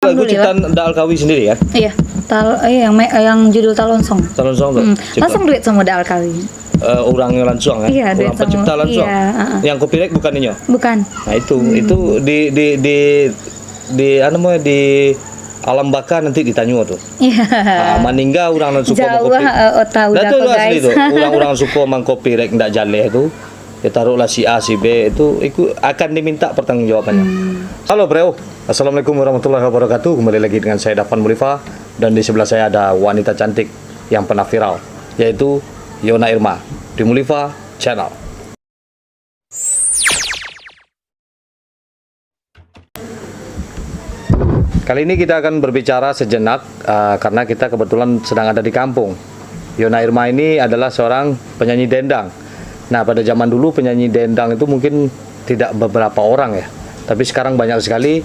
lagu ciptaan Daal Kawi sendiri kan? Iya, yang judul Talonsong. Talonsong tuh. Langsung duet sama Daal Kawi. Orangnya langsung kan? Iya, orang pencipta langsung. Iya, Yang copyright bukan inyo. Bukan. Nah itu di alam baka nanti ditanya tuh. Iya. Maningga orang suka jauh tahu dah tuh guys. Itu orang suka mang copyright ndak jaleh itu. Ya taruhlah si A si B itu akan diminta pertanggungjawabannya. Halo bro, assalamualaikum warahmatullahi wabarakatuh. Kembali lagi dengan saya Dafan Mulifa dan di sebelah saya ada wanita cantik yang pernah viral, yaitu Yona Irma di Mulifa Channel. Kali ini kita akan berbicara sejenak karena kita kebetulan sedang ada di kampung. Yona Irma ini adalah seorang penyanyi dendang. Nah, pada zaman dulu penyanyi dendang itu mungkin tidak beberapa orang ya. Tapi sekarang banyak sekali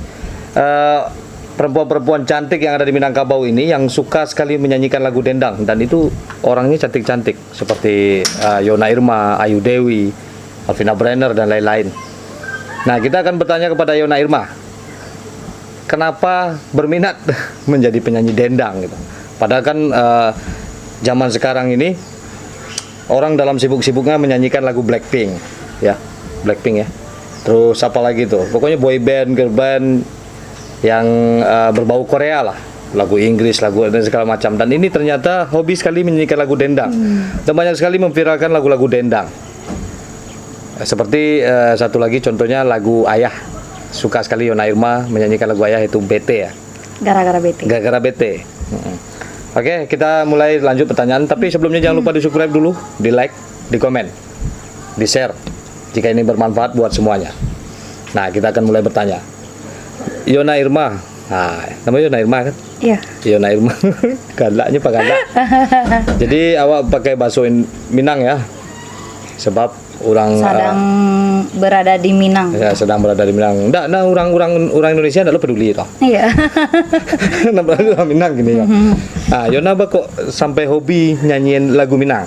perempuan-perempuan cantik yang ada di Minangkabau ini yang suka sekali menyanyikan lagu dendang. Dan itu orangnya cantik-cantik seperti Yona Irma, Ayu Dewi, Alvina Brenner, dan lain-lain. Nah, kita akan bertanya kepada Yona Irma, kenapa berminat menjadi penyanyi dendang gitu. Padahal kan zaman sekarang ini orang dalam sibuk-sibuknya menyanyikan lagu Blackpink ya, Blackpink ya. Terus apa lagi tuh? Pokoknya boy band, girl band yang berbau Korea lah, lagu Inggris, lagu dan segala macam. Dan ini ternyata hobi sekali menyanyikan lagu dendang. Dan banyak sekali memviralkan lagu-lagu dendang. Seperti satu lagi contohnya lagu Ayah. Suka sekali Yona Irma menyanyikan lagu Ayah, itu BT ya. Gara-gara BT. Gara-gara BT. Oke, kita mulai lanjut pertanyaan. Tapi sebelumnya jangan lupa di subscribe dulu, di like, di komen, di share jika ini bermanfaat buat semuanya. Nah, kita akan mulai bertanya. Yona Irma, nah, namanya Yona Irma kan? Iya. Yona Irma, galaknya Pak Galak. Jadi awak pakai bahasa Minang ya? Sebab orang sedang berada di Minang. Ya, sedang berada di Minang. Enggak, nah orang Indonesia enggak peduli toh. Iya. Nampak orang Minang gini ya. Ah, Yona kok sampai hobi nyanyiin lagu Minang?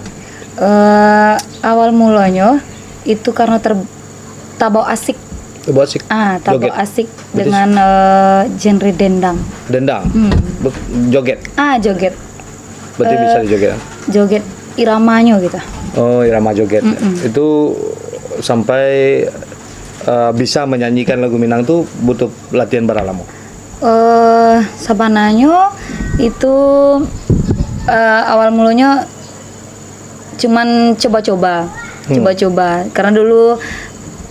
Awal mulanya itu karena tabau asik. Tabau asik. Tabau asik dengan genre dendang. Dendang. Joget. Joget. Berarti bisa dijoget. Joget iramanya gitu. Oh, irama joget. Itu sampai bisa menyanyikan lagu Minang tuh butuh latihan berapa lama? Sebenarnya itu awal mulanya cuman coba-coba karena dulu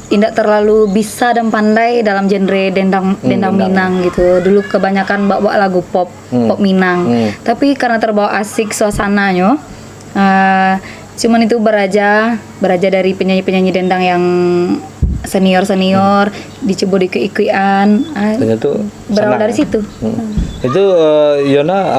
tidak terlalu bisa dan pandai dalam genre dendang Minang gitu. Dulu kebanyakan bawa lagu pop Minang. Tapi karena terbawa asik suasananya, cuman itu beraja dari penyanyi dendang yang senior dicoba ikut-ikutan. Ternyata berawal dari situ. Itu Yona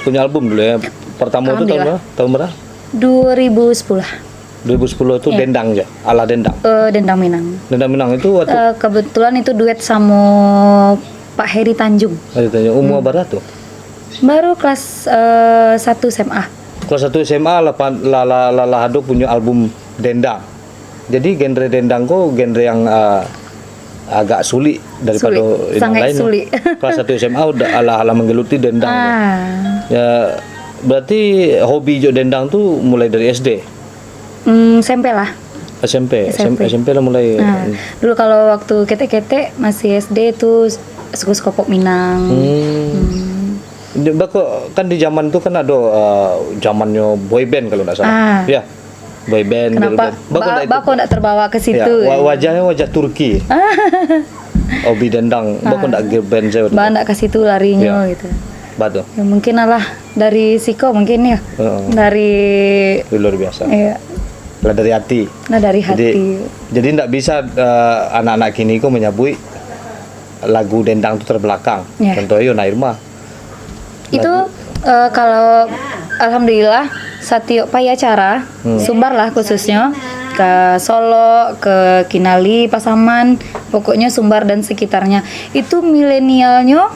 punya album dulu ya. Pertama itu tahun berapa? 2010. 2010 itu dendang ya, ala dendang. Dendang Minang. Dendang Minang itu waktu kebetulan itu duet sama Pak Heri Tanjung. Umur berapa tuh? Baru kelas 1 SMA. Kelas 1 SMA Lala Hado punya album dendang. Jadi genre dendang kok genre yang agak sulit daripada yang lain. Sulit. Kelas 1 SMA udah ala menggeluti dendang. Ya, berarti hobi jo dendang tuh mulai dari SD. SMP lah. SMP lah mulai. Dulu kalau waktu kete-kete masih SD tuh suka pop Minang. Kan di zaman tuh kan ada zamannya boy band kalau nggak salah. Ya, boy band. Kenapa? Bako nggak terbawa ke situ. Ya, wajahnya wajah Turki. Hobi dendang. Bako nggak girl band saya. Bako nggak ke situ larinya gitu. Batu. Ya, mungkin lah dari Siko mungkin ya. Dari luar biasa. Iya. Dari hati. Dari hati. Jadi tidak bisa anak-anak kini kok menyabui lagu dendang itu terbelakang. Contohnya Yona Irma. Itu kalau alhamdulillah setiap acara Sumbar lah khususnya ke Solo, ke Kinali, Pasaman, pokoknya Sumbar dan sekitarnya itu milenialnya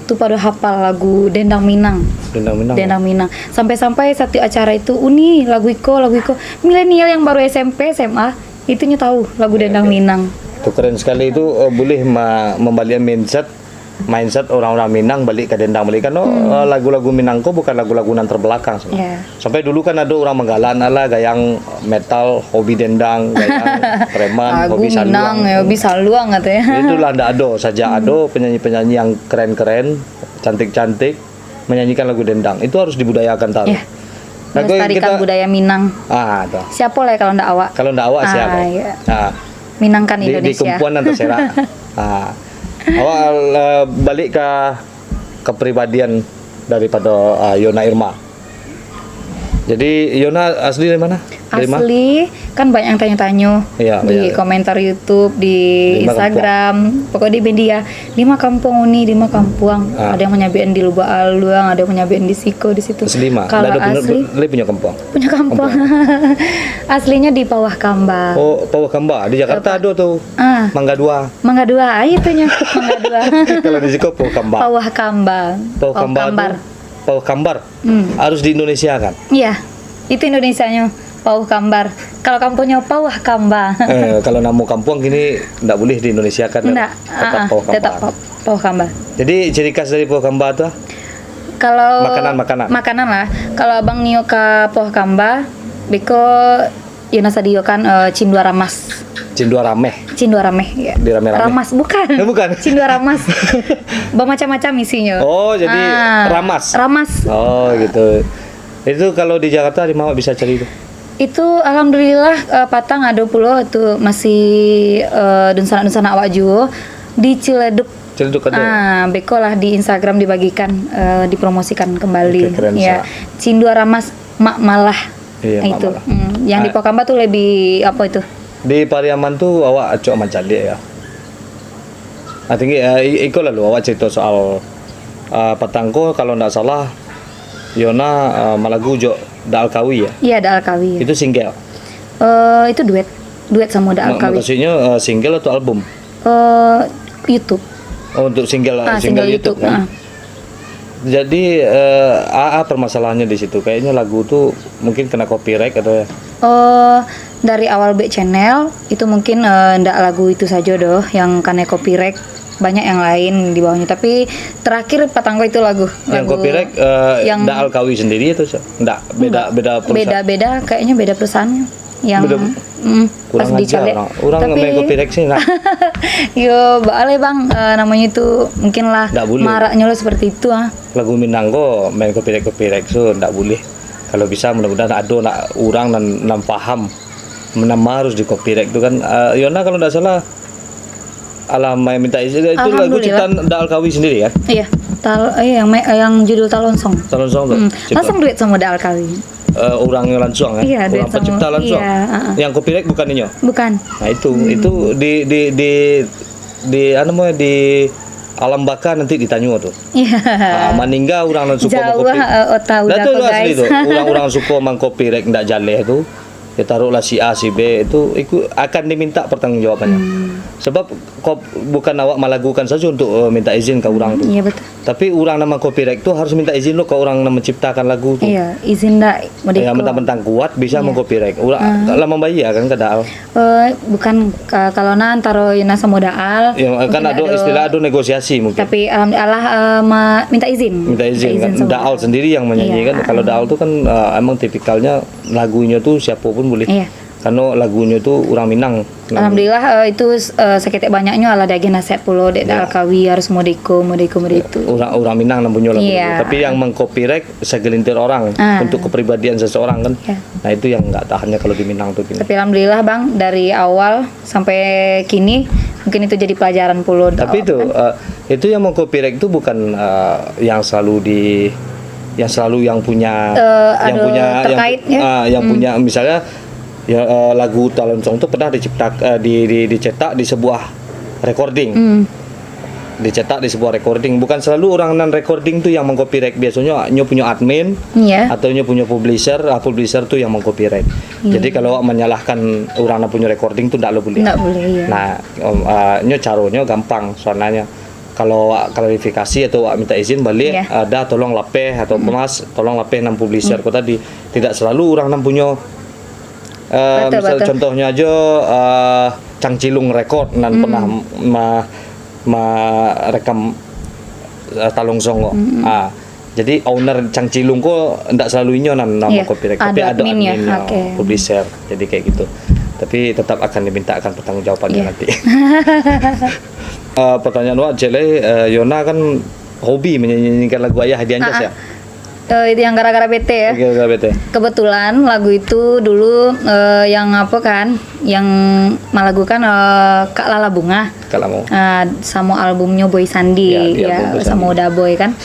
tuh pada hafal lagu Dendang Minang. Dendang Minang. Sampai-sampai satu acara itu lagu iko. Milenial yang baru SMP, SMA itu tahu lagu Dendang Minang. Itu keren sekali itu, boleh membalikan mindset mindset orang-orang Minang balik ke dendang balik kan lagu-lagu Minangko bukan lagu-lagu nan terbelakang sebenarnya. Sampai dulu kan ada orang menggalan ala gayang metal, hobi dendang, gayang preman, Lagu hobi Minang, saluang. ya, hobi saluang katanya. Itulah ndak ada saja ada penyanyi-penyanyi yang keren-keren, cantik-cantik menyanyikan lagu dendang. Itu harus dibudayakan tahu. Ya. Melestarikan budaya Minang. Tuh. Siapa lah ya kalau ndak awak? Kalau ndak awak siapa? Iya. Nah, Minang kan di Indonesia. kumpulan atau serak. Awak balik ke kepribadian daripada Yona Irma. Jadi Yona asli dari mana? Dari mana? Asli kan banyak yang tanya-tanya Iya, di banyak. komentar YouTube, di Lima Instagram, pokoknya di media. Di kampung ini, di kampung. Ada yang menyabian di Lubak Aluang, ada yang menyabian di Siko di situ. Asli mah. Kalau Ndak ada asli bener punya kampung. punya kampung. Aslinya di Pawah Kamba. Oh, Pawah Kamba. Di Jakarta ada tuh. Mangga Dua. Mangga Dua, itu nya Mangga Dua. Kalau di Siko Pawah Kamba. Pawah Kamba. Pawah Kamba Kambar. tuh. Pawah Kambar. Harus di Indonesia kan? Iya. Itu Indonesianya Pawah Kambar. Kalau kampungnya Pawah Kamba. Kalau nama kampung gini ndak boleh di Indonesia kan? Enggak, Tetap Pawah Kamba. tetap Pawah Kamba. Jadi ciri khas dari Pawah Kamba tuh Kalau Makanan. Makanan lah. Kalau abang nio ke Pawah Kamba, beko Yuna sadio kan cindua ramas. Cindua Rameh. Cindua rameh ya. Di rame-rame. Ramas bukan. Bukan. Cindua ramas. Bermacam-macam isinya. Oh, jadi ramas. Ramas. Oh, gitu. Itu kalau di Jakarta di mana bisa cari itu? Itu alhamdulillah Patang ada puluh itu masih dunsana-dunsana awak juga di Ciledug. Ciledug ada. Beko lah di Instagram dibagikan dipromosikan kembali. Oke, keren, Ya. Cindua ramas mak malah. Iya, Nah, Mak itu. Malah. Yang di Pokambah tuh lebih apa itu? Di Pariaman tuh awak acok mancali ya. Tinggi ikut lalu awak cerita soal Patangko kalau ndak salah Yona Malagu Jo Daal Kawi ya. Iya, ada Alkawi. Itu single. Itu duet sama ada Alkawi. Maksudnya single atau album? YouTube. Oh, untuk single Single YouTube kan. Jadi permasalahannya di situ. Kayaknya lagu tuh mungkin kena copyright atau ya. Dari awal B channel itu mungkin ndak lagu itu saja doh yang kena copyright, banyak yang lain di bawahnya, tapi terakhir Patangko itu lagu Yang copyright yang Daal Kawi sendiri itu ndak beda perusahaan. beda kayaknya beda perusahaannya yang pas Kurang aja dicari orang main copyright sih nah. yo balik bang namanya itu mungkin lah Nggak boleh. maraknya lo seperti itu Lagu Minangko main copyright so ndak boleh. Kalau bisa mudah-mudahan ada orang dan paham menama harus di copyright itu kan. Yona kalau ndak salah Alamai minta izin itu lagu ciptaan Daal Kawi sendiri kan? Iya, yang judul Talonsong. Talonsong tuh. Langsung duet sama Daal Kawi. Orangnya langsung kan? Iya, duet orang pencipta sama. langsung. Iya, Yang copyright bukan ini. Bukan. Nah itu di alam baka nanti ditanya tuh. Iya. Maningga orang yang suka Jauh tahu Nah, dah itu kok asli guys. tuh. Orang-orang suka mengcopyright ndak jaleh itu. Ya taruhlah si A si B itu akan diminta pertanggungjawabannya. Sebab bukan awak melakukan saja untuk minta izin ke orang tuh. Iya betul. Tapi orang nama copyright itu harus minta izin lo ke orang yang menciptakan lagu tuh. Iya, izin ndak Ya mentang-mentang kuat bisa mengcopyright. Orang lama bayar kan ke Daal. bukan kalau taruh Yuna sama Daal. Ya kan ada istilah ada negosiasi mungkin. Tapi alhamdulillah minta izin. Minta izin kan sama Daal sendiri yang menyanyikan. Kalau Daal tuh kan emang tipikalnya lagunya tuh siapapun boleh. Iya. Karena lagunya tuh orang Minang. Alhamdulillah itu seketik banyaknya ala daging nasihat pulau dek Daal Kawi harus modeko itu. Orang Minang namanya lagu. Iya. Tapi yang mengcopyright segelintir orang untuk kepribadian seseorang kan. Iya. Nah itu yang nggak tahannya kalau di Minang tuh gini. Tapi alhamdulillah bang dari awal sampai kini mungkin itu jadi pelajaran pulau. Tapi itu yang mengcopyright itu bukan yang selalu yang punya yang punya misalnya ya lagu Talonsong itu pernah dicetak di sebuah recording. Dicetak di sebuah recording, bukan selalu orang non recording tuh yang mengcopyright, biasanya nyo punya admin atau nyo punya publisher tuh yang mengcopyright. Jadi kalau menyalahkan orang yang punya recording tuh tidak boleh. Iya. Nah, nyo caranya gampang soalnya. Kalau klarifikasi atau minta izin balik ada tolong lapeh atau mas tolong lapeh nam publisher kok tadi tidak selalu orang nam punya misal contohnya aja Cangcilung Record nan pernah rekam Talong Songo. Jadi owner Cang Cilung kok enggak selalu inyo nama Iya, copyright, ada tapi ada adminnya, adminnya, oke. publisher. Jadi kayak gitu. Tapi tetap akan diminta akan pertanggungjawabannya Iya. nanti. Pertanyaan Wak Jele, Yona kan hobi menyanyikan lagu Ayah di Anjas ya? Itu yang gara-gara bete ya. Oke, bete. Kebetulan lagu itu dulu yang apa kan, yang melakukan Kak Lala Bunga. Kalau mau. Sama albumnya Boy Sandi Ya, di ya, album Boy sama Sandi. Uda Boy kan.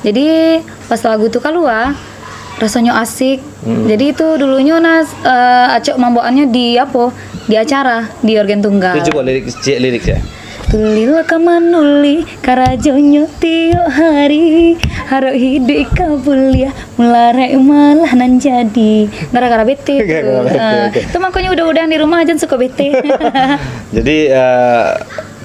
Jadi pas lagu itu keluar rasanya asik. Jadi itu dulunya Acok membawaannya di apa? Di acara di organ tunggal. Itu coba lirik ya. Tulila kamanuli karajonyo tiap hari harap hidup kabulia mulai malah nan jadi gara-gara bete tuh. Gara-gara bete, oke. Itu makanya udah-udahan di rumah aja suka bete. Jadi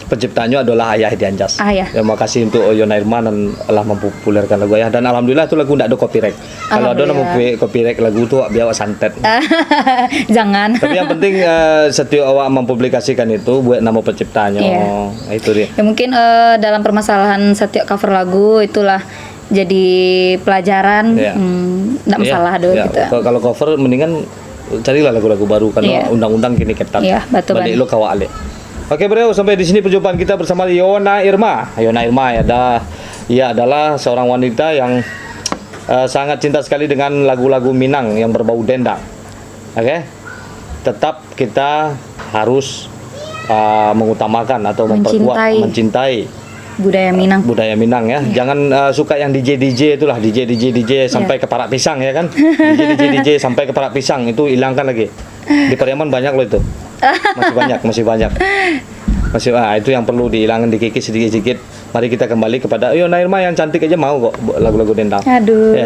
penciptanya adalah Ayah di Anjas. Ayah. Terima kasih untuk Yona Irma dan telah mempopulerkan lagu Ayah, dan alhamdulillah itu lagu tidak ada copyright. Kalau ada nama copyright lagu itu biar awak santet. Jangan. Tapi yang penting setiap awak mempublikasikan itu buat nama penciptanya. Iya. Nah, itu dia. Ya mungkin dalam permasalahan setiap cover lagu itulah jadi pelajaran. Iya. Nggak masalah Iya, gitu. Kalau cover mendingan carilah lagu-lagu baru karena Iya. undang-undang kini ketat. Iya, betul, Balik Ban. lo kawak alik. Oke bro, sampai di sini perjumpaan kita bersama Yona Irma. Yona Irma ia adalah seorang wanita yang sangat cinta sekali dengan lagu-lagu Minang yang berbau dendang. Oke, tetap kita harus mengutamakan atau memperkuat, mencintai Budaya Minang. budaya Minang ya. Jangan suka yang DJ itulah DJ sampai ke Parak Pisang ya kan. DJ sampai ke Parak Pisang itu hilangkan lagi. Di Pariaman banyak loh itu. Masih banyak. Itu yang perlu dihilangkan, dikikis sedikit-sedikit. Mari kita kembali kepada Yona Irma yang cantik aja mau kok lagu-lagu dendang. Aduh. Ya.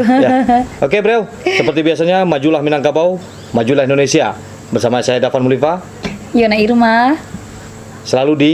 Oke, bro. Seperti biasanya majulah Minangkabau, majulah Indonesia. Bersama saya Dafan Mulifa. Yona Irma. Selalu di